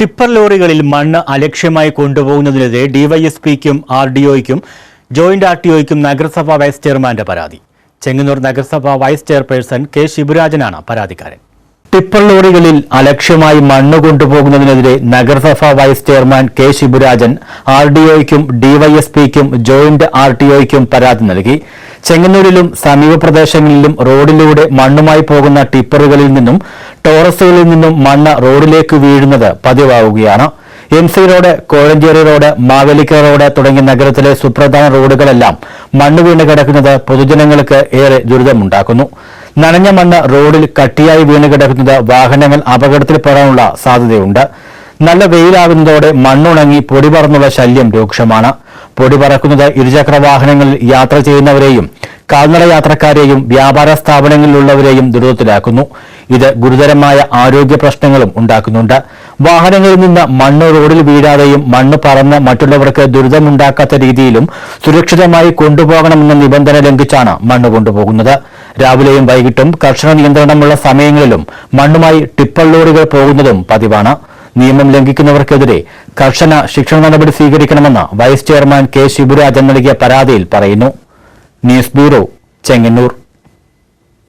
Tipper ലോറികളിൽ മണ്ണ് അലക്ഷ്യമായി കൊണ്ടുപോകുന്നതിനെതിരെ ഡിവൈഎസ്പിക്കും ആർഡിഒയ്ക്കും joint ആർടിഒയ്ക്കും നഗരസഭാ വൈസ് ചെയർമാന്റെ പരാതി. ചെങ്ങന്നൂർ നഗരസഭാ വൈസ് ചെയർപേഴ്സൺ കെ ശിബുരാജനാണ് പരാതിക്കാരൻ. ടിപ്പർ ലോറികളിൽ അലക്ഷ്യമായി മണ്ണ് കൊണ്ടുപോകുന്നതിനെതിരെ നഗരസഭാ വൈസ് ചെയർമാൻ കെ ശിബുരാജൻ ആർഡിഒയ്ക്കും ഡിവൈഎസ്പിക്കും ജോയിന്റ് ആർടിഒയ്ക്കും പരാതി നൽകി. ചെങ്ങന്നൂരിലും സമീപ പ്രദേശങ്ങളിലും റോഡിലൂടെ മണ്ണുമായി പോകുന്ന ടിപ്പറുകളിൽ നിന്നും ടോറസുകളിൽ നിന്നും മണ്ണ് റോഡിലേക്ക് വീഴുന്നത് പതിവാവുകയാണ്. MC road, Kozhencherry road, Mavelikkara road തുടങ്ങിയ നഗരത്തിലെ സുപ്രധാന റോഡുകളെല്ലാം മണ്ണ് വീണ് കിടക്കുന്നത് പൊതുജനങ്ങൾക്ക് ഏറെ ദുരിതമുണ്ടാക്കുന്നു. നനഞ്ഞ മണ്ണ് റോഡിൽ കട്ടിയായി വീണ് കിടക്കുന്നത് വാഹനങ്ങൾ അപകടത്തിൽപ്പെടാനുള്ള സാധ്യതയുണ്ട്. നല്ല വെയിലാകുന്നതോടെ മണ്ണുണങ്ങി പൊടി പറന്നുള്ള ശല്യം രൂക്ഷമാണ്. പൊടി പറക്കുന്നത് ഇരുചക്ര വാഹനങ്ങളിൽ യാത്ര ചെയ്യുന്നവരെയും കാൽനട യാത്രക്കാരെയും വ്യാപാര സ്ഥാപനങ്ങളിലുള്ളവരെയും ദുരിതത്തിലാക്കുന്നു. ഇത് ഗുരുതരമായ ആരോഗ്യ പ്രശ്നങ്ങളും ഉണ്ടാക്കുന്നുണ്ട്. വാഹനങ്ങളിൽ നിന്ന് മണ്ണ് റോഡിൽ വീഴാതെയും മണ്ണ് പറന്ന് മറ്റുള്ളവർക്ക് ദുരിതമുണ്ടാക്കാത്ത രീതിയിലും സുരക്ഷിതമായി കൊണ്ടുപോകണമെന്ന നിബന്ധന ലംഘിച്ചാണ് മണ്ണ് കൊണ്ടുപോകുന്നത്. രാവിലെയും വൈകിട്ടും കർശന നിയന്ത്രണമുള്ള സമയങ്ങളിലും മണ്ണുമായി ടിപ്പർ ലോറികൾ പോകുന്നതും പതിവാണ്. നിയമം ലംഘിക്കുന്നവർക്കെതിരെ കർശന ശിക്ഷണ നടപടി സ്വീകരിക്കണമെന്ന് വൈസ് ചെയർമാൻ കെ ശിബുരാജൻ നൽകിയ പരാതിയിൽ പറയുന്നു. News bureau, Chengannur.